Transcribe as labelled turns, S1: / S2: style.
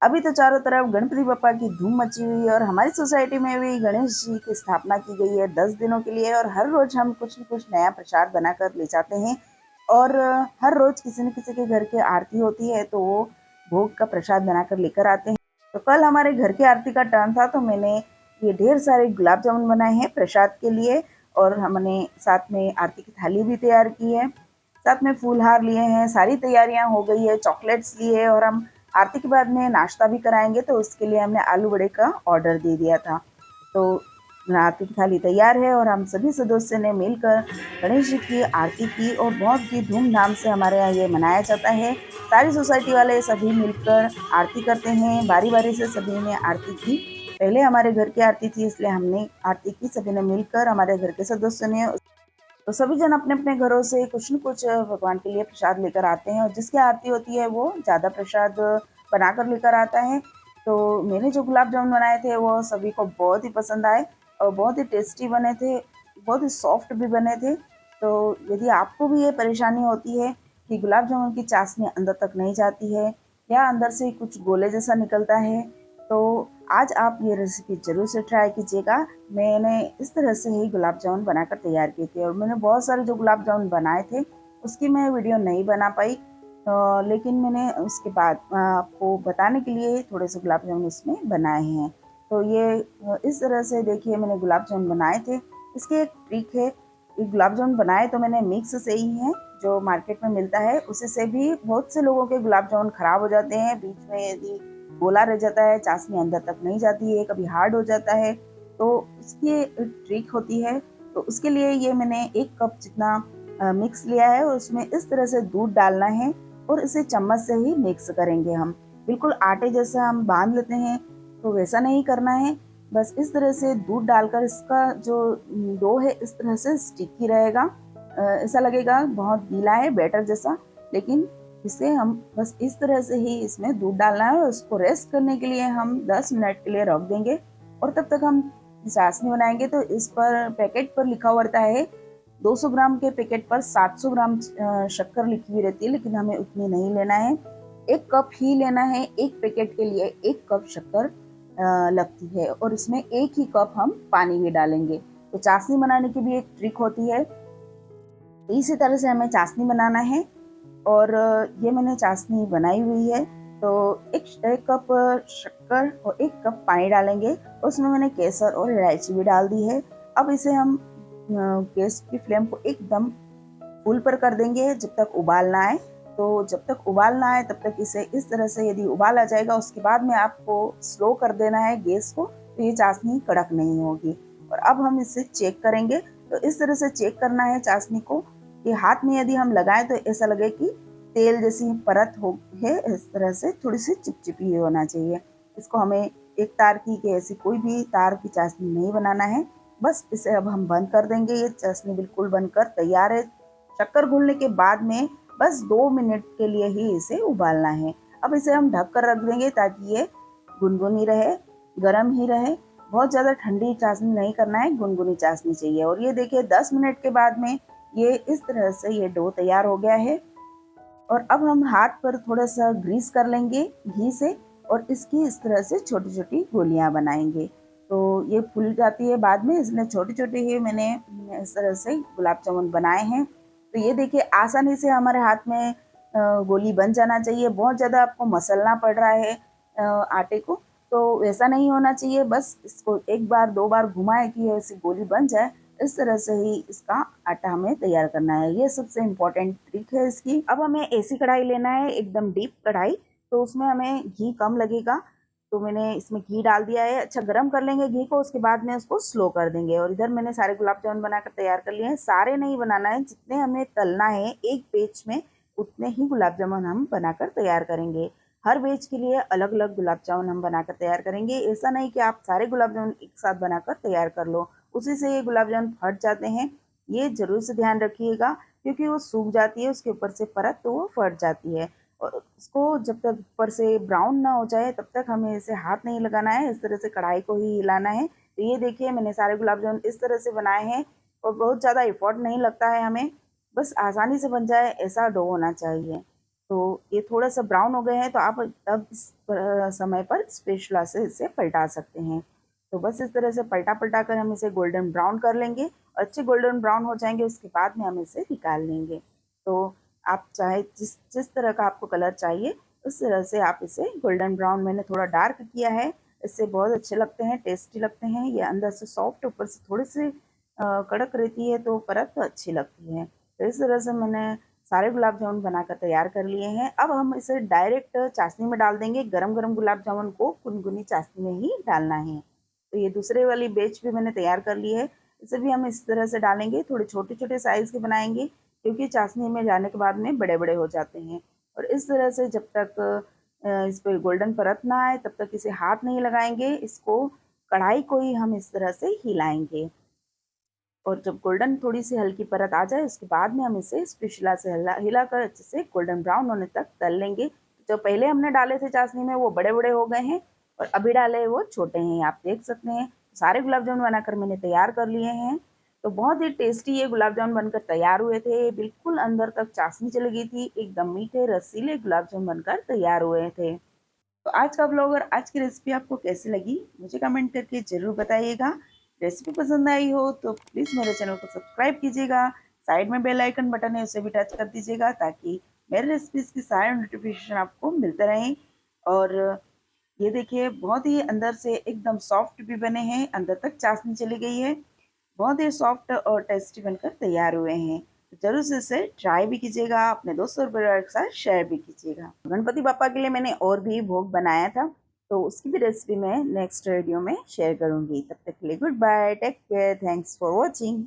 S1: अभी तो चारों तरफ गणपति बप्पा की धूम मची हुई है और हमारी सोसाइटी में भी गणेश जी की स्थापना की गई है 10 दिनों के लिए। और हर रोज हम कुछ न कुछ नया प्रसाद बनाकर ले जाते हैं। और हर रोज किसी न किसी के घर की आरती होती है तो वो भोग का प्रसाद बनाकर लेकर आते हैं। तो कल हमारे घर की आरती का टर्न था तो मैंने ये ढेर सारे गुलाब जामुन बनाए हैं प्रसाद के लिए। और हमने साथ में आरती की थाली भी तैयार की है, साथ में फूलहार लिए हैं, सारी तैयारियां हो गई है, चॉकलेट्स लिए। और हम आरती के बाद में नाश्ता भी कराएंगे तो उसके लिए हमने आलू बड़े का ऑर्डर दे दिया था। तो आरती की थाली तैयार है और हम सभी सदस्य ने मिलकर गणेश जी की आरती की और बहुत ही धूमधाम से हमारे यहाँ ये मनाया जाता है। सारी सोसाइटी वाले सभी मिलकर आरती करते हैं, बारी बारी से सभी ने आरती की। पहले हमारे घर की आरती थी इसलिए हमने आरती की, सभी ने मिलकर, हमारे घर के सदस्यों ने। तो सभी जन अपने अपने घरों से कुछ न कुछ भगवान के लिए प्रसाद लेकर आते हैं और जिसकी आरती होती है वो ज़्यादा प्रसाद बनाकर लेकर आता है। तो मैंने जो गुलाब जामुन बनाए थे वो सभी को बहुत ही पसंद आए और बहुत ही टेस्टी बने थे, बहुत ही सॉफ्ट भी बने थे। तो यदि आपको भी ये परेशानी होती है कि गुलाब जामुन की चाशनी अंदर तक नहीं जाती है या अंदर से कुछ गोले जैसा निकलता है, तो आज आप ये रेसिपी ज़रूर से ट्राई कीजिएगा। मैंने इस तरह से ही गुलाब जामुन बनाकर तैयार किए थे और मैंने बहुत सारे जो गुलाब जामुन बनाए थे उसकी मैं वीडियो नहीं बना पाई। लेकिन मैंने उसके बाद आपको बताने के लिए थोड़े से गुलाब जामुन इसमें बनाए हैं। तो ये इस तरह से देखिए मैंने गुलाब जामुन बनाए थे। इसकी एक ट्रिक है, ये गुलाब जामुन बनाए तो मैंने मिक्स से ही है जो मार्केट में मिलता है, उसी से भी बहुत से लोगों के गुलाब जामुन खराब हो जाते हैं। बीच में यदि गोला रह जाता है, चाशनी अंदर तक नहीं जाती है, कभी हार्ड हो जाता है, तो उसकी एक ट्रिक होती है। तो उसके लिए ये मैंने 1 कप जितना मिक्स लिया है और उसमें इस तरह से दूध डालना है और इसे चम्मच से ही मिक्स करेंगे हम। बिल्कुल आटे जैसा हम बांध लेते हैं तो वैसा नहीं करना है, बस इस तरह से दूध डालकर इसका जो डो है इस तरह से स्टिकी रहेगा। ऐसा लगेगा बहुत गीला है बैटर जैसा, लेकिन इसे हम बस इस तरह से ही इसमें दूध डालना है और उसको रेस्ट करने के लिए हम 10 मिनट के लिए रख देंगे। और तब तक हम चाशनी बनाएंगे। तो इस पर पैकेट पर लिखा हुआ रहता है 200 ग्राम के पैकेट पर 700 ग्राम शक्कर लिखी हुई रहती है, लेकिन हमें उतनी नहीं लेना है, 1 कप ही लेना है। एक पैकेट के लिए 1 कप शक्कर लगती है और इसमें 1 ही कप हम पानी भी डालेंगे। तो चाशनी बनाने की भी एक ट्रिक होती है, इसी तरह से हमें चाशनी बनाना है। और ये मैंने चाशनी बनाई हुई है। तो एक कप शक्कर और 1 कप पानी डालेंगे, उसमें मैंने केसर और इलायची भी डाल दी है। अब इसे हम गैस की फ्लेम को एकदम फुल पर कर देंगे जब तक उबाल ना आए। तो जब तक उबाल ना आए तब तक इसे इस तरह से, यदि उबाल आ जाएगा उसके बाद में आपको स्लो कर देना है गैस को, तो ये चाशनी कड़क नहीं होगी। और अब हम इसे चेक करेंगे। तो इस तरह से चेक करना है चाशनी को कि हाथ में यदि हम लगाएं तो ऐसा लगे कि तेल जैसी परत हो है, इस तरह से थोड़ी सी चिपचिपी होना चाहिए। इसको हमें एक तार की कि ऐसी कोई भी तार की चाशनी नहीं बनाना है। बस इसे अब हम बंद कर देंगे। ये चाशनी बिल्कुल बनकर तैयार है। शक्कर घुलने के बाद में बस 2 मिनट के लिए ही इसे उबालना है। अब इसे हम ढक कर रख देंगे ताकि ये गुनगुनी रहे, गर्म ही रहे। बहुत ज़्यादा ठंडी चाशनी नहीं करना है, गुनगुनी चाशनी चाहिए। और ये देखिए 10 मिनट के बाद में ये इस तरह से ये डो तैयार हो गया है। और अब हम हाथ पर थोड़ा सा ग्रीस कर लेंगे घी से और इसकी इस तरह से छोटी छोटी गोलियां बनाएंगे। तो ये फूल जाती है बाद में, इसलिए छोटी छोटी ही मैंने इस तरह से गुलाब जामुन बनाए हैं। तो ये देखिए आसानी से हमारे हाथ में गोली बन जाना चाहिए। बहुत ज़्यादा आपको मसलना पड़ रहा है आटे को, तो वैसा नहीं होना चाहिए। बस इसको एक बार 2 बार घुमाए कि ऐसी गोली बन जाए, इस तरह से ही इसका आटा हमें तैयार करना है। ये सबसे इम्पोर्टेंट ट्रिक है इसकी। अब हमें ऐसी कढ़ाई लेना है, एकदम डीप कढ़ाई, तो उसमें हमें घी कम लगेगा। तो मैंने इसमें घी डाल दिया है, अच्छा गरम कर लेंगे घी को, उसके बाद में उसको स्लो कर देंगे। और इधर मैंने सारे गुलाब जामुन बनाकर तैयार कर लिए हैं। सारे नहीं बनाना है, जितने हमें तलना है एक बैच में उतने ही गुलाब जामुन हम बनाकर तैयार करेंगे। हर बैच के लिए अलग अलग गुलाब जामुन हम बनाकर तैयार करेंगे। ऐसा नहीं कि आप सारे गुलाब जामुन एक साथ बनाकर तैयार कर लो, उसी से ये गुलाब जामुन फट जाते हैं। ये जरूर से ध्यान रखिएगा क्योंकि वो सूख जाती है उसके ऊपर से परत, तो वो फट जाती है। और उसको जब तक ऊपर से ब्राउन ना हो जाए तब तक हमें इसे हाथ नहीं लगाना है, इस तरह से कढ़ाई को ही हिलाना है। तो ये देखिए मैंने सारे गुलाब जामुन इस तरह से बनाए हैं और बहुत ज़्यादा एफर्ट नहीं लगता है हमें, बस आसानी से बन जाए ऐसा डो होना चाहिए। तो ये थोड़ा सा ब्राउन हो गए हैं, तो आप अब इस समय पर स्पैचुला से इसे पलटा सकते हैं। तो बस इस तरह से पलटा पलटा कर हम इसे गोल्डन ब्राउन कर लेंगे। अच्छे गोल्डन ब्राउन हो जाएंगे, उसके बाद में हम इसे निकाल लेंगे। तो आप चाहे जिस जिस तरह का आपको कलर चाहिए उस तरह से आप इसे गोल्डन ब्राउन, मैंने थोड़ा डार्क किया है, इससे बहुत अच्छे लगते हैं, टेस्टी लगते हैं। ये अंदर से सॉफ्ट, ऊपर से थोड़े से कड़क रहती है, तो परत तो अच्छी लगती है। तो इस तरह से मैंने सारे गुलाब जामुन बनाकर तैयार कर लिए हैं। अब हम इसे डायरेक्ट चाशनी में डाल देंगे। गरम गरम गुलाब जामुन को गुनगुनी चाशनी में ही डालना है। तो ये दूसरे वाली बैच भी मैंने तैयार कर ली है, इसे भी हम इस तरह से डालेंगे। थोड़े छोटे छोटे साइज के बनाएंगे, क्योंकि चाशनी में जाने के बाद में बड़े बड़े हो जाते हैं। और इस तरह से जब तक इस पर गोल्डन परत ना आए तब तक इसे हाथ नहीं लगाएंगे। इसको कढ़ाई को ही हम इस तरह से हिलाएंगे, और जब गोल्डन थोड़ी सी हल्की परत आ जाए उसके बाद में हम इसे स्पैचुला से हिलाकर अच्छे से गोल्डन ब्राउन होने तक तल लेंगे। जो पहले हमने डाले थे चाशनी में वो बड़े बड़े हो गए हैं, और अभी डाले वो छोटे हैं, आप देख सकते हैं। सारे गुलाब जामुन बनाकर मैंने तैयार कर लिए हैं। तो बहुत ही टेस्टी ये गुलाब जामुन बनकर तैयार हुए थे, बिल्कुल अंदर तक चाशनी चली गई थी, एकदम मीठे रसीले गुलाब जामुन बनकर तैयार हुए थे। तो आज का ब्लॉग और आज की रेसिपी आपको कैसी लगी मुझे कमेंट करके ज़रूर बताइएगा। रेसिपी पसंद आई हो तो प्लीज़ मेरे चैनल को सब्सक्राइब कीजिएगा। साइड में बेल आइकन बटन है, उसे भी टच कर दीजिएगा, ताकि मेरे रेसिपीज़ की सारे नोटिफिकेशन आपको मिलते रहें। और ये देखिए, बहुत ही अंदर से एकदम सॉफ्ट भी बने हैं, अंदर तक चाशनी चली गई है, बहुत ही सॉफ्ट और टेस्टी बनकर तैयार हुए हैं। तो जरूर से इसे ट्राई भी कीजिएगा, अपने दोस्तों और परिवार के साथ शेयर भी कीजिएगा। गणपति बापा के लिए मैंने और भी भोग बनाया था, तो उसकी भी रेसिपी मैं नेक्स्ट वीडियो में शेयर करूंगी। तब तक के लिए good bye, take care, thanks for watching.